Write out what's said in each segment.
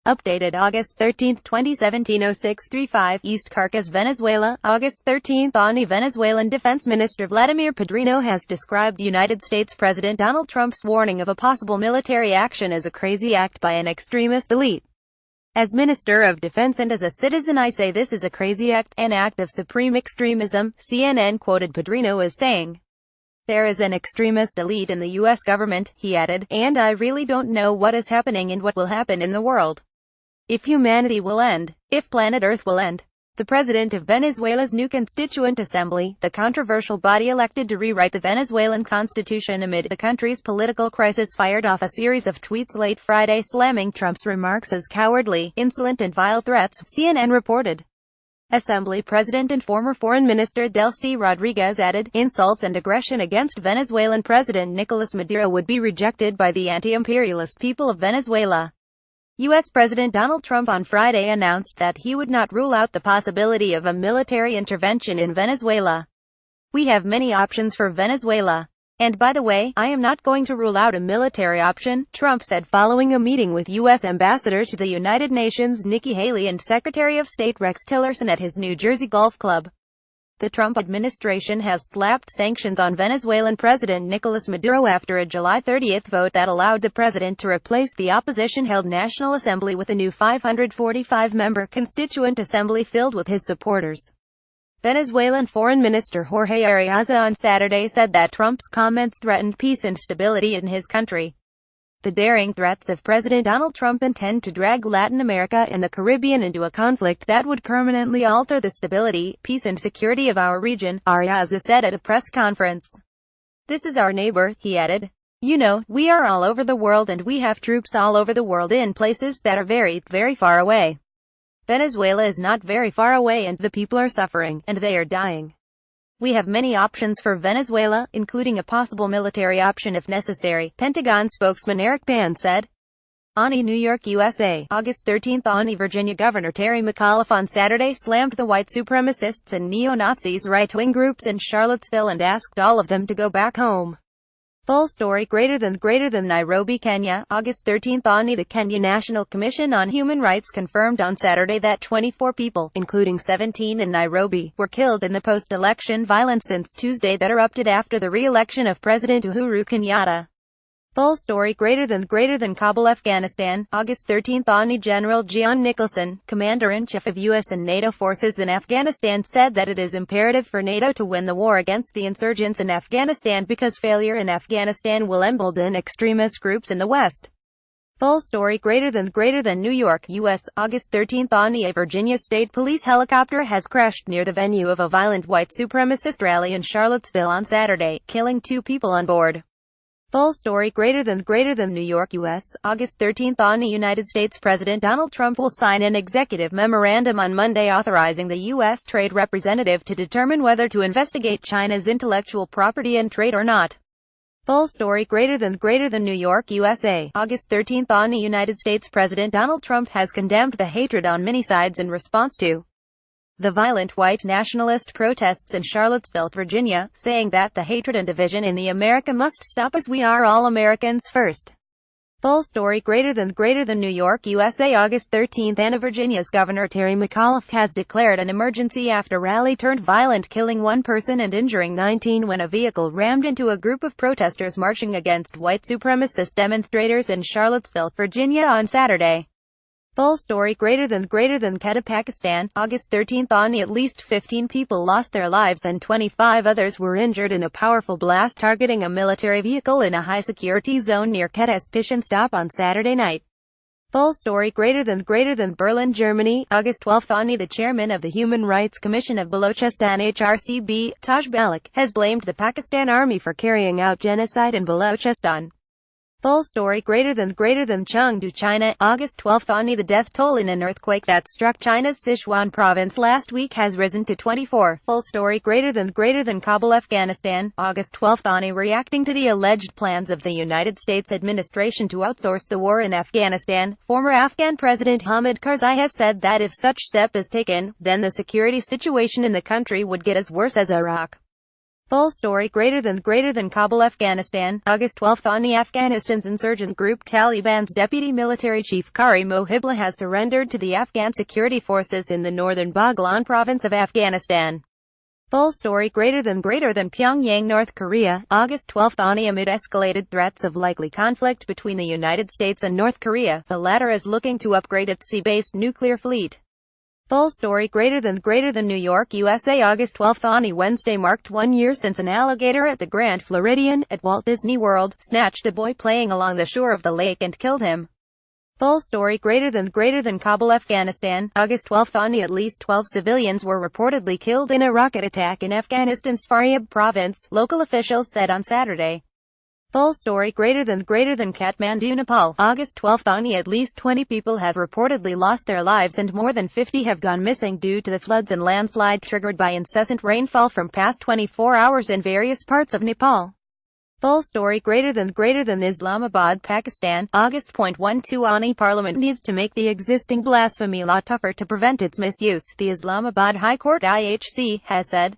Updated August 13, 2017 0635 East Caracas, Venezuela. August 13 ONI Venezuelan Defense Minister Vladimir Padrino has described United States President Donald Trump's warning of a possible military action as a crazy act by an extremist elite. As Minister of Defense and as a citizen, I say this is a crazy act, an act of supreme extremism, CNN quoted Padrino as saying. There is an extremist elite in the U.S. government, he added, and I really don't know what is happening and what will happen in the world. If humanity will end, if planet Earth will end. The president of Venezuela's new Constituent Assembly, the controversial body elected to rewrite the Venezuelan constitution amid the country's political crisis, fired off a series of tweets late Friday slamming Trump's remarks as cowardly, insolent and vile threats, CNN reported. Assembly President and former Foreign Minister Delcy Rodriguez added, insults and aggression against Venezuelan President Nicolas Maduro would be rejected by the anti-imperialist people of Venezuela. U.S. President Donald Trump on Friday announced that he would not rule out the possibility of a military intervention in Venezuela. We have many options for Venezuela. And by the way, I am not going to rule out a military option, Trump said following a meeting with U.S. Ambassador to the United Nations Nikki Haley and Secretary of State Rex Tillerson at his New Jersey golf club. The Trump administration has slapped sanctions on Venezuelan President Nicolas Maduro after a July 30 vote that allowed the president to replace the opposition-held National Assembly with a new 545-member Constituent Assembly filled with his supporters. Venezuelan Foreign Minister Jorge Arreaza on Saturday said that Trump's comments threatened peace and stability in his country. The daring threats of President Donald Trump intend to drag Latin America and the Caribbean into a conflict that would permanently alter the stability, peace and security of our region, Arreaza said at a press conference. This is our neighbor, he added. You know, we are all over the world and we have troops all over the world in places that are very, very far away. Venezuela is not very far away and the people are suffering, and they are dying. We have many options for Venezuela, including a possible military option if necessary, Pentagon spokesman Eric Pan said. ONI New York, USA. August 13 ONI Virginia Governor Terry McAuliffe on Saturday slammed the white supremacists and neo-Nazis right-wing groups in Charlottesville and asked all of them to go back home. Full story greater than Nairobi, Kenya. August 13 ONI The Kenya National Commission on Human Rights confirmed on Saturday that 24 people, including 17 in Nairobi, were killed in the post-election violence since Tuesday that erupted after the re-election of President Uhuru Kenyatta. Full story greater than Kabul, Afghanistan. August 13 ONI General John Nicholson, Commander-in-Chief of U.S. and NATO forces in Afghanistan, said that it is imperative for NATO to win the war against the insurgents in Afghanistan because failure in Afghanistan will embolden extremist groups in the West. Full story greater than New York, U.S. August 13 ONI A Virginia State Police helicopter has crashed near the venue of a violent white supremacist rally in Charlottesville on Saturday, killing 2 people on board. Full story greater than New York, U.S. August 13 ONI United States President Donald Trump will sign an executive memorandum on Monday authorizing the U.S. Trade Representative to determine whether to investigate China's intellectual property and trade or not. Full story greater than New York, USA. August 13 ONI United States President Donald Trump has condemned the hatred on many sides in response to the violent white nationalist protests in Charlottesville, Virginia, saying that the hatred and division in the America must stop as we are all Americans first. Full story greater than New York, USA. August 13 ONI Virginia's Governor Terry McAuliffe has declared an emergency after rally turned violent, killing 1 person and injuring 19 when a vehicle rammed into a group of protesters marching against white supremacist demonstrators in Charlottesville, Virginia on Saturday. Full story greater than Quetta, Pakistan. August 13 ONI At least 15 people lost their lives and 25 others were injured in a powerful blast targeting a military vehicle in a high-security zone near Quetta's Pishin stop on Saturday night. Full story greater than Berlin, Germany. August 12 ONI The chairman of the Human Rights Commission of Balochistan HRCB, Taj Malik, has blamed the Pakistan army for carrying out genocide in Balochistan. Full story greater than Chengdu, China. August 12 ONI The death toll in an earthquake that struck China's Sichuan province last week has risen to 24. Full story greater than Kabul, Afghanistan. August 12 ONI Reacting to the alleged plans of the United States administration to outsource the war in Afghanistan, former Afghan President Hamid Karzai has said that if such step is taken, then the security situation in the country would get as worse as Iraq. Full story greater than Kabul, Afghanistan, August 12 on the Afghanistan's insurgent group Taliban's deputy military chief Qari Mohibullah has surrendered to the Afghan security forces in the northern Baghlan province of Afghanistan. Full story greater than Pyongyang, North Korea, August 12 on amid escalated threats of likely conflict between the United States and North Korea, the latter is looking to upgrade its sea-based nuclear fleet. Full story greater than New York, USA, August 12 on Wednesday marked 1 year since an alligator at the Grand Floridian at Walt Disney World snatched a boy playing along the shore of the lake and killed him. Full story greater than Kabul, Afghanistan, August 12 on at least 12 civilians were reportedly killed in a rocket attack in Afghanistan's Faryab province, local officials said on Saturday. Full story greater than Kathmandu, Nepal, August 12 on at least 20 people have reportedly lost their lives and more than 50 have gone missing due to the floods and landslide triggered by incessant rainfall from past 24 hours in various parts of Nepal. Full story greater than Islamabad, Pakistan, August 12 on Parliament needs to make the existing blasphemy law tougher to prevent its misuse, the Islamabad High Court IHC has said.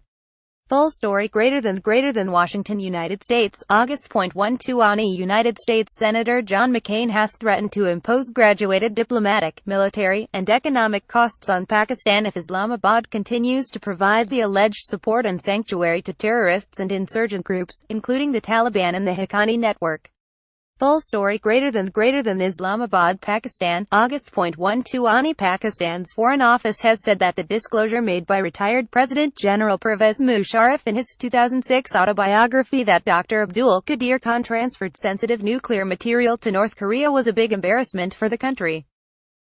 Full story greater than Washington, United States, August 12 on United States Senator John McCain has threatened to impose graduated diplomatic, military, and economic costs on Pakistan if Islamabad continues to provide the alleged support and sanctuary to terrorists and insurgent groups, including the Taliban and the Haqqani network. Full story greater than Islamabad, Pakistan, August 12 on Pakistan's Foreign Office has said that the disclosure made by retired President General Pervez Musharraf in his 2006 autobiography that Dr. Abdul Qadir Khan transferred sensitive nuclear material to North Korea was a big embarrassment for the country.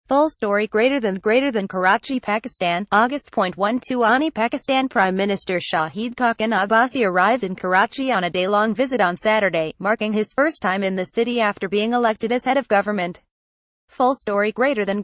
Full story greater than Karachi, Pakistan, August 12 on Pakistan Prime Minister Shahid Khaqan Abbasi arrived in Karachi on a day-long visit on Saturday, marking his first time in the city after being elected as head of government. Full story greater than